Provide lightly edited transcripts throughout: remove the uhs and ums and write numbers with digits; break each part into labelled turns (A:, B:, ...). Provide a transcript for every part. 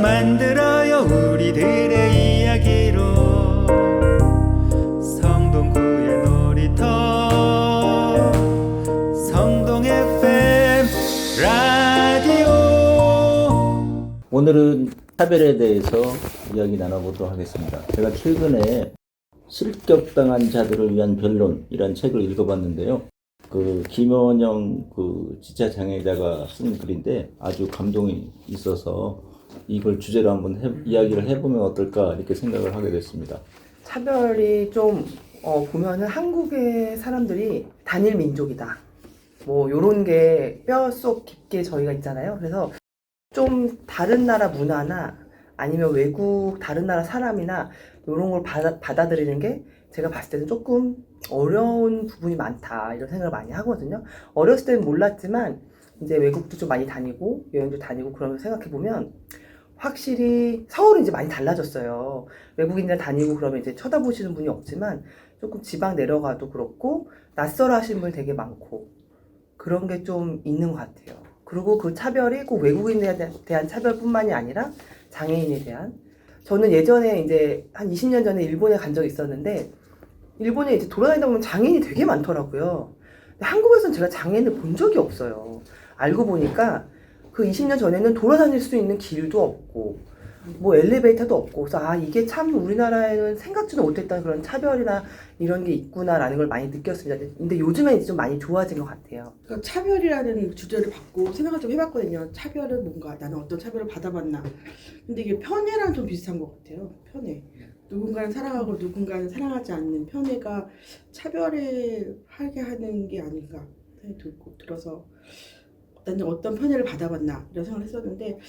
A: 만들어요 우리들의 이야기로 성동구의 놀이터 성동 FM 라디오.
B: 오늘은 차별에 대해서 이야기 나눠보도록 하겠습니다. 제가 최근에 실격당한 자들을 위한 변론이라는 책을 읽어봤는데요. 그 김원영 그 지체장애자가 쓴 글인데 아주 감동이 있어서 이걸 주제로 한번 이야기를 해보면 어떨까 이렇게 생각을 하게 됐습니다.
C: 차별이 좀 보면은 한국의 사람들이 단일 민족이다. 뭐 요런 게 뼛속 깊게 저희가 있잖아요. 그래서 좀 다른 나라 문화나 아니면 외국 다른 나라 사람이나 요런 걸 받아들이는 게 제가 봤을 때는 조금 어려운 부분이 많다 이런 생각을 많이 하거든요. 어렸을 때는 몰랐지만 이제 외국도 좀 많이 다니고 여행도 다니고 그러면서 생각해보면 확실히 서울은 이제 많이 달라졌어요. 외국인들 다니고 그러면 이제 쳐다보시는 분이 없지만 조금 지방 내려가도 그렇고 낯설어 하시는 분이 되게 많고 그런 게 좀 있는 것 같아요. 그리고 그 차별이 꼭 외국인에 대한 차별뿐만이 아니라 장애인에 대한. 저는 예전에 이제 한 20년 전에 일본에 간 적이 있었는데 일본에 이제 돌아다니다 보면 장애인이 되게 많더라고요. 근데 한국에서는 제가 장애인을 본 적이 없어요. 알고 보니까 그 20년 전에는 돌아다닐 수 있는 길도 없고 뭐 엘리베이터도 없고 그래서 이게 참 우리나라에는 생각지도 못했던 그런 차별이나 이런 게 있구나라는 걸 많이 느꼈습니다. 근데 요즘에 이제 좀 많이 좋아진 것 같아요.
D: 그러니까 차별이라는 주제를 받고 생각을 좀 해봤거든요. 차별은 뭔가 나는 어떤 차별을 받아봤나. 근데 이게 편애랑 좀 비슷한 것 같아요. 편애. 누군가는 사랑하고 누군가는 사랑하지 않는 편애가 차별을 하게 하는 게 아닌가 생각이 들어서 나는 어떤 편애를 받아봤나 이런 생각을 했었는데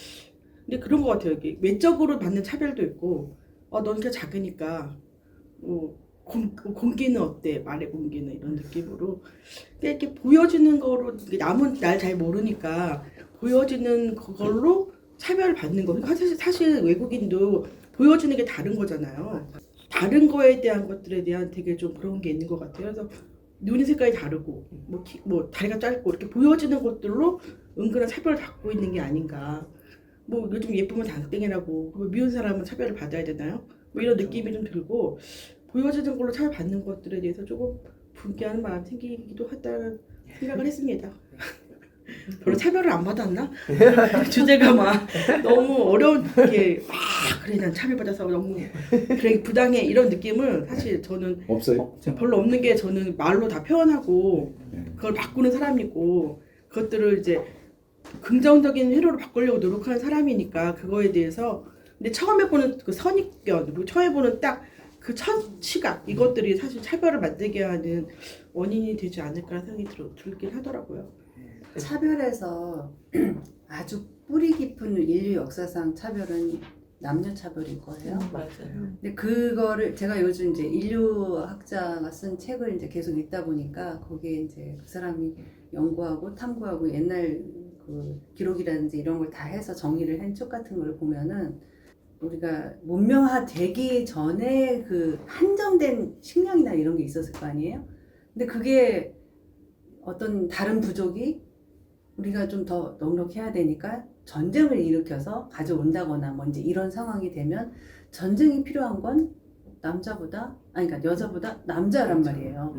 D: 근데 그런 것 같아요. 이게 외적으로 받는 차별도 있고 넌 그냥 작으니까 뭐 공기는 어때? 말의 공기는 이런 느낌으로 이렇게 보여지는 거로 남은 날 잘 모르니까 보여지는 그걸로 차별을 받는 거. 그러니까 사실 외국인도 보여지는 게 다른 거잖아요. 다른 거에 대한 것들에 대한 되게 좀 그런 게 있는 것 같아요. 그래서 눈이 색깔이 다르고 뭐 다리가 짧고 이렇게 보여지는 것들로 은근한 차별을 받고 있는 게 아닌가. 뭐 요즘 예쁘면 당땡이라고 미운 사람은 차별을 받아야 되나요? 뭐 이런 느낌이 좀 들고 보여지는 걸로 차별받는 것들에 대해서 조금 분개하는 마음이 생기기도 했다는 생각을 했습니다. 별로 차별을 안 받았나? 주제가 막 너무 어려운 게 그래 난 차별받아서 너무 그래 부당해 이런 느낌을 사실 저는
B: 없어요?
D: 별로 없는 게 저는 말로 다 표현하고 그걸 바꾸는 사람이고 그것들을 이제 긍정적인 회로로 바꾸려고 노력하는 사람이니까 그거에 대해서 근데 처음에 보는 그 선입견 그리고 처음에 보는 딱 그 첫 시각 이것들이 사실 차별을 만들게 하는 원인이 되지 않을까 생각이 들긴 하더라고요.
E: 차별에서 아주 뿌리 깊은 인류 역사상 차별은 남녀 차별일 거예요.
C: 맞아요.
E: 근데 그거를 제가 요즘 이제 인류학자가 쓴 책을 이제 계속 읽다 보니까 거기에 이제 그 사람이 연구하고 탐구하고 옛날 그 기록이라든지 이런 걸 다 해서 정리를 한 책 같은 걸 보면은 우리가 문명화되기 전에 그 한정된 식량이나 이런 게 있었을 거 아니에요? 근데 그게 어떤 다른 부족이 우리가 좀 더 넉넉해야 되니까 전쟁을 일으켜서 가져온다거나 뭐 이제 이런 상황이 되면 전쟁이 필요한 건 남자보다 그러니까 여자보다 남자란 말이에요.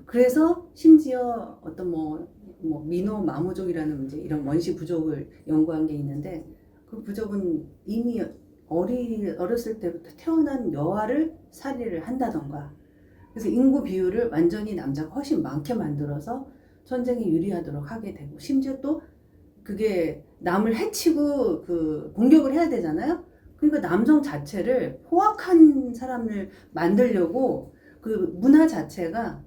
E: 그래서 심지어 어떤 뭐 미노 마모족이라는 이제 이런 원시 부족을 연구한 게 있는데 그 부족은 이미 어렸을 때부터 태어난 여아를 살해를 한다던가 그래서 인구 비율을 완전히 남자가 훨씬 많게 만들어서 전쟁에 유리하도록 하게 되고 심지어 또 그게 남을 해치고 그 공격을 해야 되잖아요. 그러니까 남성 자체를 포악한 사람을 만들려고 그 문화 자체가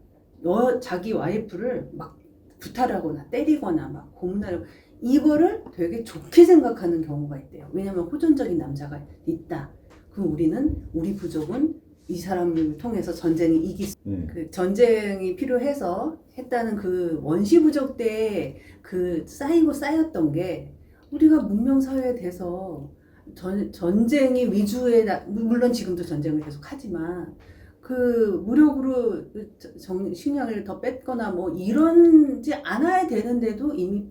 E: 자기 와이프를 막 구타하거나 때리거나 막 고문하려고 이거를 되게 좋게 생각하는 경우가 있대요. 왜냐하면 호전적인 남자가 있다. 그럼 우리 부족은 이 사람을 통해서 전쟁이 그 전쟁이 필요해서 했다는 그 원시 부족 때 그 쌓였던 게 우리가 문명 사회에 돼서 전쟁이 위주의 물론 지금도 전쟁을 계속 하지만 그 무력으로 식량을 더 뺐거나 뭐 이런지 않아야 되는데도 이미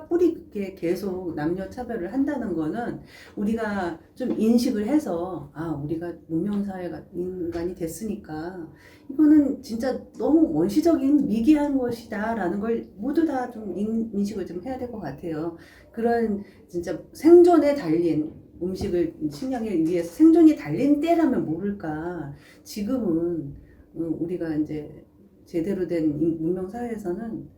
E: 뿌리 있게 계속 남녀 차별을 한다는 거는 우리가 좀 인식을 해서 우리가 문명사회가 인간이 됐으니까 이거는 진짜 너무 원시적인 미개한 것이다라는 걸 모두 다 좀 인식을 좀 해야 될 것 같아요. 그런 진짜 생존에 달린 음식을 식량을 위해서 생존이 달린 때라면 모를까. 지금은 우리가 이제 제대로 된 문명 사회에서는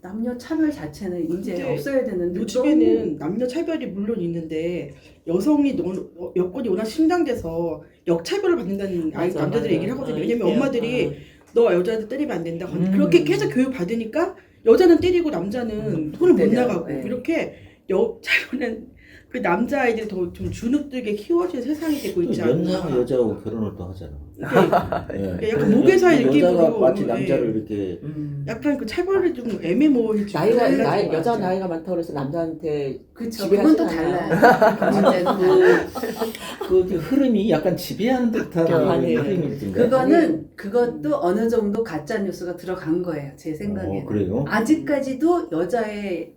E: 남녀 차별 자체는 이제
D: 근데
E: 없어야 되는데
D: 요즘에는 남녀 차별이 물론 있는데 여성이 여건이 워낙 신장돼서 역차별을 받는다는
F: 맞아,
D: 남자들이
F: 맞아.
D: 얘기를 하거든요. 왜냐면
F: 있대요.
D: 엄마들이 너 여자들 때리면 안 된다. 그렇게 계속 교육 받으니까 여자는 때리고 남자는 손을 못
C: 때려요.
D: 나가고
C: 네.
D: 이렇게 역차별은 그 남자 아이들이 더 좀 주눅들게 키워진 세상이 되고
B: 또
D: 있지 않나.
B: 연상 여자하고 결혼을 또 하잖아.
D: 예. 약간 모계사의 느낌으로
B: 여자가 마치
D: 예.
B: 남자를 이렇게
D: 약간 그 차별이 좀 애매모호해지고
F: 여자 나이가 많다고 그래서 남자한테
E: 그쵸.
F: 지배하진
E: 그건 또
F: 않아요.
E: 달라요. 문제는 달라요.
B: 그 흐름이 약간 지배하는 듯한
F: 아니,
B: 흐름이 있던데.
E: 그것도 어느 정도 가짜 뉴스가 들어간 거예요. 제 생각에는.
B: 그래요?
E: 아직까지도 여자의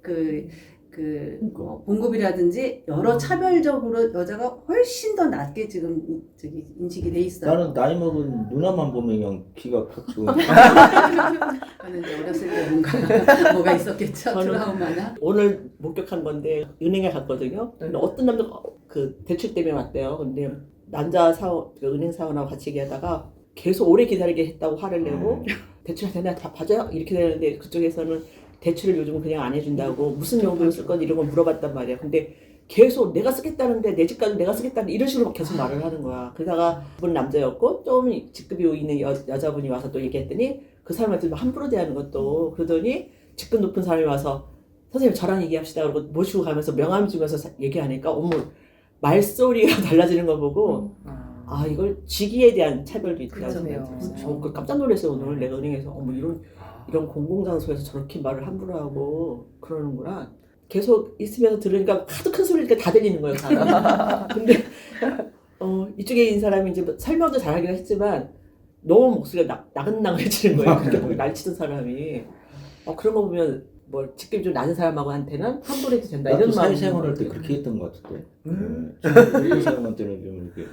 E: 봉급이라든지 여러 차별적으로 여자가 훨씬 더 낮게 지금 인식이 돼 있어요.
B: 나는 나이 먹은 누나만 보면 그냥 기가 팍 죽은.
E: 저는 이제 어렸을 때 뭔가 뭐가 있었겠죠.
F: 저는
E: 트라우마나.
F: 오늘 목격한 건데 은행에 갔거든요. 근데 어떤 남자가 그 대출 때문에 왔대요. 근데 남자 사원, 그 은행 사원하고 같이 얘기하다가 계속 오래 기다리게 했다고 화를 내고 대출 되나 다 봐줘요 이렇게 되는데 그쪽에서는 대출을 요즘 그냥 안 해준다고 무슨 용도로 쓸 건지 이런 거 물어봤단 말이야. 근데 계속 내가 쓰겠다는데 내 집까지 내가 쓰겠다는데 이런 식으로 계속 말을 하는 거야. 그러다가 그분 남자였고 좀 직급이 있는 여자분이 와서 또 얘기했더니 그 사람한테 함부로 대하는 것도 그러더니 직급 높은 사람이 와서 선생님 저랑 얘기합시다 그러고 모시고 가면서 명함 주면서 얘기하니까 어머 말소리가 달라지는 거 보고 이걸 직위에 대한 차별도 있다.
C: 그러네요.
F: 저 깜짝 놀랐어요. 오늘 내가 은행에서 어머 이런 공공장소에서 저렇게 말을 함부로 하고 그러는구나. 계속 있으면서 들으니까 하도 큰 소리니까 다 들리는 거예요. 다. 근데 이쪽에 있는 사람이 이제 설명도 잘하긴 했지만 너무 목소리가 나긋나긋해지는 거예요. 그렇게 뭐 날치던 사람이. 그런 거 보면 뭐 직급이 좀 낮은 사람하고한테는 함부로 해도 된다.
B: 나도
F: 이런 마음이
B: 사회생활할 때
F: 있는
B: 그렇게 했던 것 같은데.
C: 음.
B: 사회생활 때는 좀 이렇게.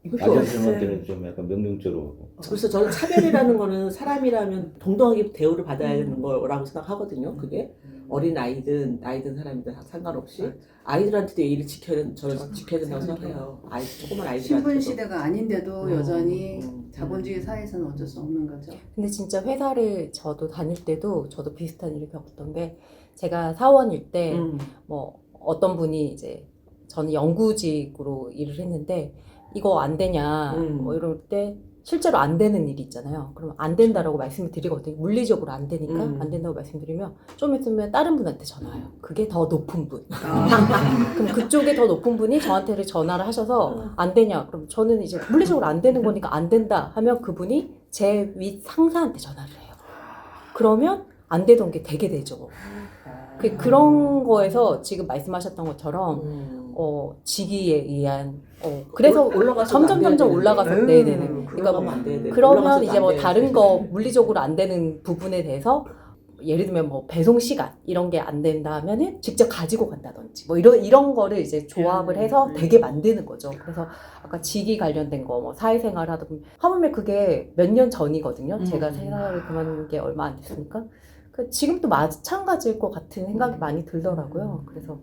F: 이것도
B: 아저씨생활 때는 좀 약간 명령적으로 하고.
F: 그래서 저는 차별이라는 거는 사람이라면 동등하게 대우를 받아야 되는 거라고 생각하거든요. 그게 어린 아이든 나이든 사람이든 상관없이 아이들한테도 예의를 저는 지켜야 된다고 생각해요. 조그만 아이들한테도.
E: 신분 시대가 아닌데도 여전히
F: 음.
E: 자본주의 사회에서는 어쩔 수 없는 거죠.
G: 근데 진짜 회사를 저도 다닐 때도 저도 비슷한 일을 겪었던 게 제가 사원일 때 뭐 어떤 분이 이제 저는 연구직으로 일을 했는데 이거 안 되냐 뭐 이럴 때 실제로 안 되는 일이 있잖아요. 그럼 안 된다라고 말씀을 드리거든요. 물리적으로 안 되니까 안 된다고 말씀드리면 좀 있으면 다른 분한테 전화해요. 그게 더 높은 분. 그럼 그쪽에 더 높은 분이 저한테 전화를 하셔서 안 되냐. 그럼 저는 이제 물리적으로 안 되는 거니까 안 된다 하면 그분이 제 윗 상사한테 전화를 해요. 그러면 안 되던 게 되게 되죠. 그런 거에서 지금 말씀하셨던 것처럼 직위에 의한 그래서
F: 올라가서
G: 점점 올라가서 네네네.
F: 올라가면 안 돼.
G: 그러면 이제 뭐 다른 거 물리적으로 안 되는 부분에 대해서 예를 들면 뭐 배송 시간 이런 게 안 된다 하면은 직접 가지고 간다든지 뭐 이런 거를 이제 조합을 해서 되게 만드는 거죠. 그래서 아까 직위 관련된 거 뭐 사회생활 하다 보면 하물며 그게 몇 년 전이거든요. 제가 회사를 그만둔 게 얼마 안 됐으니까. 지금도 마찬가지일 것 같은 생각이 많이 들더라고요. 그래서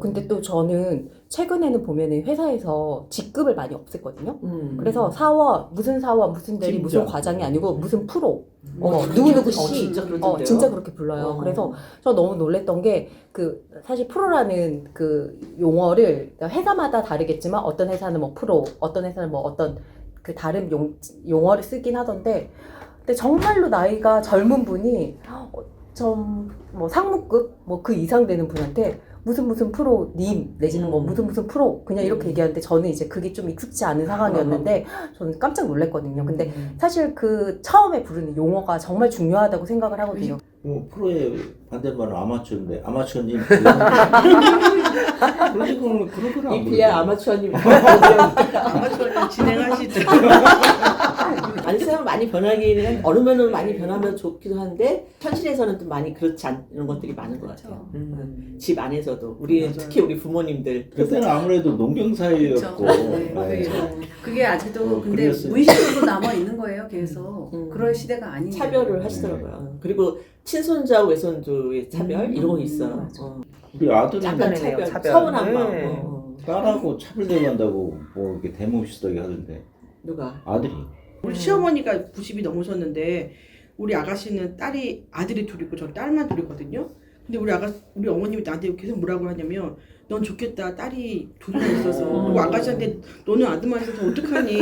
G: 근데 또 저는 최근에는 보면은 회사에서 직급을 많이 없앴거든요. 그래서 사원 무슨 대리 무슨 과장이 아니고 무슨 프로 누구누구 씨 진짜 그렇게 불러요. 그래서 저 너무 놀랬던 게 사실 프로라는 그 용어를 회사마다 다르겠지만 어떤 회사는 뭐 프로, 어떤 회사는 뭐 어떤 그 다른 용어를 쓰긴 하던데. 근데 정말로 나이가 젊은 분이 좀 뭐 상무급 뭐 그 이상 되는 분한테 무슨 프로님 내지는 뭐 무슨 프로 그냥 이렇게 얘기하는데 저는 이제 그게 좀 익숙치 않은 상황이었는데 저는 깜짝 놀랐거든요. 근데 사실 그 처음에 부르는 용어가 정말 중요하다고 생각을 하거든요.
B: 프로의 반대말은 아마추어인데 아마추어님. 그런 거는
F: 이 비야 아마추어님
D: 아마추어님 진행하시죠.
F: 아니 세상 많이 변하기는 어느 면으로 많이 변하면 좋기도 한데 현실에서는 또 많이 그렇지 않은 것들이 많은 것 같아요. 집 안에서도 우리
D: 맞아요.
F: 특히 우리 부모님들
B: 그때는 아무래도 농경 사회였고
E: 네,
B: 네.
E: 그게 아직도 근데
B: 그랬어요.
E: 무의식으로 남아 있는 거예요. 계속 그럴 시대가 아닌데
F: 차별을 하시더라고요. 그리고 친손자 외손주의 차별 이런 거 있어요.
B: 우리 아들은
F: 약간
C: 차별이네요,
F: 차별,
C: 차별.
F: 서운한
C: 네.
F: 마음.
B: 딸하고 차별대고 한다고 뭐 이렇게 대모시더기 하던데
F: 누가?
B: 아들이
D: 우리 시어머니가 90이 넘으셨는데 우리 아가씨는 아들이 둘이고 전 딸만 둘이거든요. 근데 우리 어머님이 나한테 계속 뭐라고 하냐면 넌 좋겠다 딸이 둘이나 있어서 그리고 아가씨한테 너는 아들만 있어서 어떡하니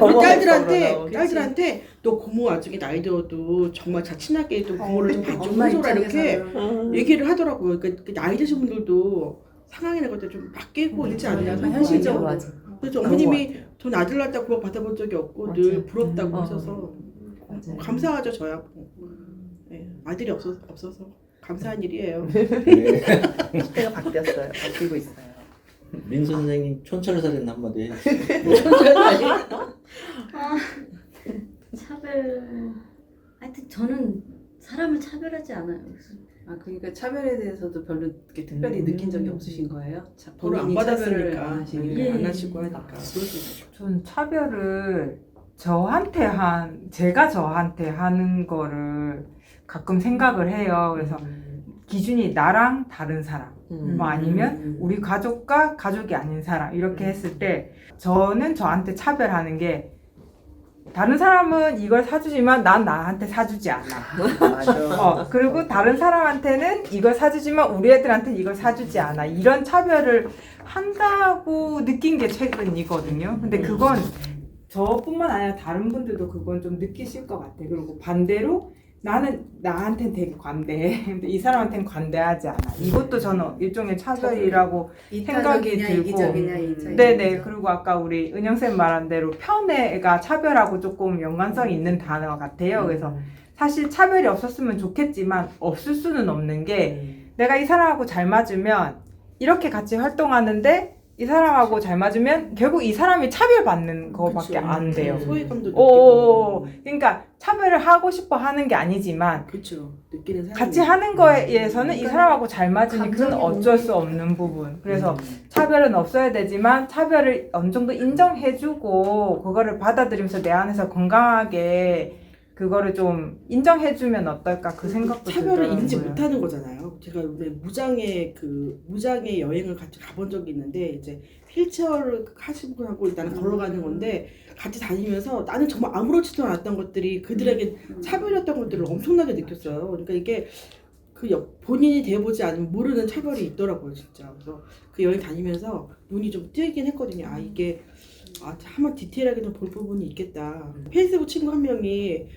D: 우리 딸들한테 너 고모 나중에 나이 들어도 정말 잘 친하게 또 고모를 좀 봐주고
E: 엄마
D: 해줘라 이렇게
E: 입장에서는
D: 얘기를 하더라고요. 그러니까 그 나이 드신 분들도 상황이나 것들 좀 바뀌고 있지 않냐
E: 약간 현실적으로 하지.
D: 그래서 어머님이 전 아들 낳았다 구박 받아본 적이 없고 늘 부럽다고 하셔서
E: 맞아요.
D: 감사하죠 저야. 네, 아들이 없어서 감사한 일이에요.
C: 시대가 바뀌었어요. 바뀌고 있어요.
B: 민 선생님 촌철살인 한마디 해.
H: 차별. 하여튼 저는 사람을 차별하지 않아요. 그래서
E: 아 그러니까 차별에 대해서도 별로 이렇게 특별히 느낀 적이 없으신 거예요?
D: 별로 안
E: 본인이 차별을
D: 받았으니까
E: 안 하시길.
H: 예.
D: 안 하시고 하니까 그럴 수 있죠.
I: 전 차별을 제가 저한테 하는 거를 가끔 생각을 해요. 그래서 기준이 나랑 다른 사람, 뭐 아니면 우리 가족과 가족이 아닌 사람 이렇게 했을 때 저는 저한테 차별하는 게 다른 사람은 이걸 사주지만 난 나한테 사주지 않아.
C: 맞아.
I: 그리고 다른 사람한테는 이걸 사주지만 우리 애들한테는 이걸 사주지 않아. 이런 차별을 한다고 느낀 게 최근이거든요. 근데 그건 저뿐만 아니라 다른 분들도 그건 좀 느끼실 것 같아요. 그리고 반대로 나는 나한테는 되게 관대해. 근데 이 사람한테는 관대하지 않아. 이것도 저는 일종의 차별이라고 생각이
E: 이타적이냐
I: 들고.
E: 이기적이냐 이 차이.
I: 네네. 그리고 아까 우리 은영쌤 말한 대로 편애가 차별하고 조금 연관성이 있는 단어 같아요. 그래서 사실 차별이 없었으면 좋겠지만 없을 수는 없는 게 내가 이 사람하고 잘 맞으면 이렇게 같이 활동하는데 이 사람하고 잘 맞으면 결국 이 사람이 차별받는 거밖에 안 돼요.
D: 소외감도
I: 오,
D: 느끼고.
I: 그러니까 차별을 하고 싶어 하는 게 아니지만
D: 그렇죠. 느끼는 사람.
I: 같이 하는 거에서는 이 사람하고 잘 맞으니 그건
E: 감정이
I: 어쩔 수 없는 부분. 그래서 차별은 없어야 되지만 차별을 어느 정도 인정해주고 그거를 받아들이면서 내 안에서 건강하게 그거를 좀 인정해주면 어떨까 그 생각도
D: 차별을
I: 들더라고요.
D: 인지 못하는 거잖아요. 제가 이번에 무장의 여행을 같이 가본 적이 있는데 이제 휠체어를 하신 분하고 일단은 걸어가는 건데 같이 다니면서 나는 정말 아무렇지도 않았던 것들이 그들에게 차별이었던 것들을 엄청나게 느꼈어요. 그러니까 이게 본인이 돼보지 않으면 모르는 차별이 있더라고요, 진짜. 그래서 그 여행 다니면서 눈이 좀 뜨이긴 했거든요. 이게 한번 디테일하게 좀 볼 부분이 있겠다. 페이스북 친구 한 명이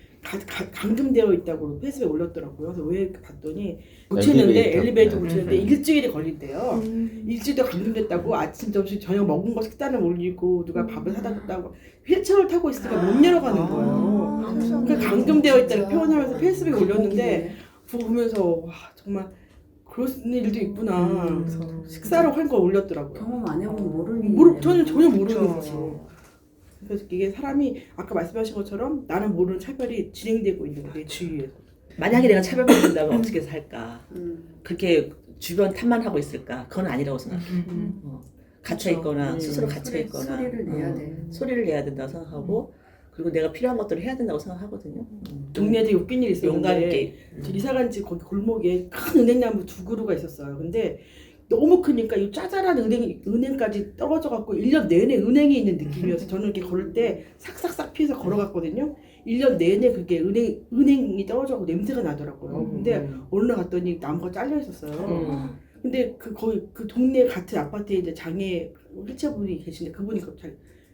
D: 감금되어 있다고 페이스북에 올렸더라고요. 그래서 왜 이렇게 봤더니 엘리베이터 고치는데 일주일이 걸린대요. 일주일 동안 감금됐다고 아침, 점심, 저녁 먹은 거 식단을 올리고 누가 밥을 사다 줬다고 휠체어를 타고 있으니까 못 내려가는 거예요. 그러니까 감금되어 있다고 표현하면서 페이스북에 올렸는데 그거 보면서 와 정말 그런 일도 있구나. 그래서 식사를 한 걸 올렸더라고요.
E: 경험 안 해보면 모르는
D: 저는 전혀 모르는
C: 그렇죠.
D: 거죠. 그래서 이게 사람이 아까 말씀하신 것처럼 나는 모르는 차별이 진행되고 있는 거예요. 내 주위에서.
F: 만약에 내가 차별받는다면 어떻게 살까? 그렇게 주변 탓만 하고 있을까? 그건 아니라고 생각해요. 갇혀있거나 스스로 갇혀있거나
E: 소리를 내야 돼.
F: 소리를 내야 된다고 생각하고 그리고 내가 필요한 것들을 해야 된다고 생각하거든요.
D: 동네에 되게 웃긴 일이
F: 용감
D: 있었는데
F: 있게.
D: 저 이사 간 집 거기 골목에 큰 은행나무 2그루가 있었어요. 근데 너무 크니까 이 짜잘한 은행까지 떨어져 갖고 1년 내내 은행이 있는 느낌이어서 저는 이렇게 걸을 때 싹싹싹 피해서 걸어갔거든요. 1년 내내 그게 은행이 떨어져 갖고 냄새가 나더라고요. 근데 어느 날 갔더니 나무가 잘려 있었어요. 근데 그 동네 같은 아파트에 이제 장애 휠체어분이 계신데 그분이 갑자기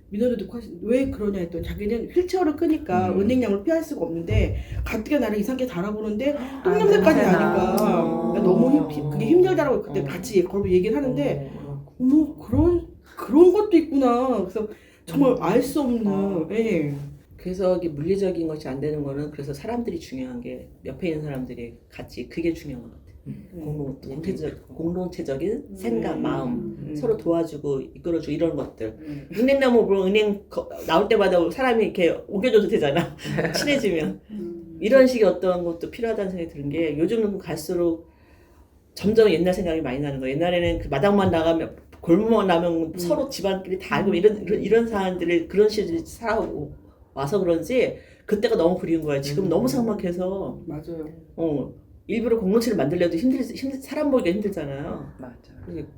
D: 민원을 듣고 왜 그러냐 했더니 자기는 휠체어를 끄니까 은행량을 피할 수가 없는데 가뜩이나 나를 이상하게 달아보는데 똥냄새까지 나니까 너무 그게 힘들다라고 그때 같이 걸고 얘기를 하는데 어머 그런 것도 있구나. 그래서 정말 알 수 없는 예.
F: 그래서 이게 물리적인 것이 안 되는 거는 그래서 사람들이 중요한 게 옆에 있는 사람들이 같이 그게 중요한 것 같아요. 공동체적인 생각, 마음, 서로 도와주고 이끌어주고 이런 것들. 은행나무 보면 은행 나올 때마다 사람이 이렇게 옮겨줘도 되잖아. 친해지면. 이런 식의 어떤 것도 필요하다는 생각이 드는 게 요즘은 갈수록 점점 옛날 생각이 많이 나는 거예요. 옛날에는 그 마당만 나가면 골목 나면 서로 집안끼리 다 알고 이런 사람들을 그런 시절에 살아와서 그런지 그때가 너무 그리운 거야. 지금 너무 삭막해서
D: 맞아요.
F: 일부러 공동체를 만들려도 사람 보기가 힘들잖아요.
C: 맞아.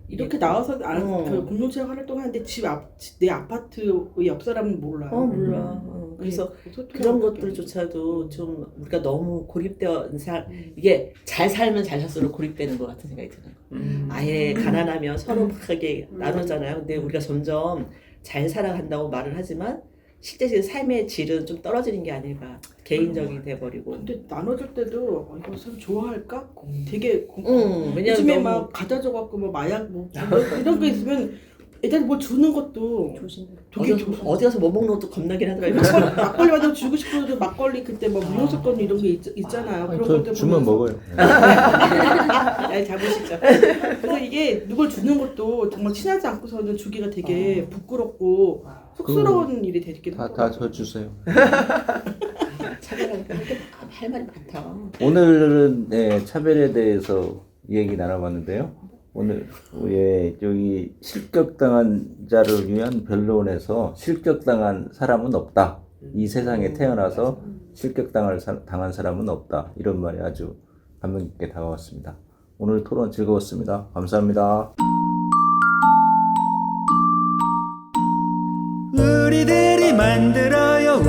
D: 이렇게 나와서 그 공동체 활동하는데 내 아파트의 옆 사람은 몰라요.
F: 몰라. 그래서 그런 것들조차도 좀 우리가 너무 고립되어 이게 잘 살면 잘 살수록 고립되는 것 같은 생각이 드는 거예요. 아예 가난하면 서로 막하게 나누잖아요. 근데 우리가 점점 잘 살아간다고 말을 하지만 실제 삶의 질은 좀 떨어지는 게 아닐까. 개인적이 돼버리고.
D: 근데 나눠줄 때도 이거 사람 좋아할까? 되게
F: 왜냐면
D: 요즘에
F: 너무
D: 막 가져 줘갖고 뭐 마약 뭐 이런 거 있으면 애들 뭐 주는 것도 되게
F: 어디 가서 뭐 먹는 것도 겁나긴 하더라고요.
D: 막걸리 받아 주고 싶어도 막걸리 그때 뭐 무효석권 이런 게 있잖아요. 그런 것들
B: 주면
D: 보면서
B: 먹어요.
D: 날 잡으시죠. 그래서 이게 누굴 주는 것도 정말 친하지 않고서는 주기가 되게 부끄럽고 쑥스러운 일이 되기도 하고.
B: 다 저 주세요.
F: 차별하니까 할 말이 많다.
B: 오늘은 차별에 대해서 얘기 나눠봤는데요. 오늘 여기 실격당한 자를 위한 변론에서 실격당한 사람은 없다. 이 세상에 태어나서 실격당한 사람은 없다. 이런 말이 아주 감명 깊게 다가왔습니다. 오늘 토론 즐거웠습니다. 감사합니다.
A: 우리들이 만들어요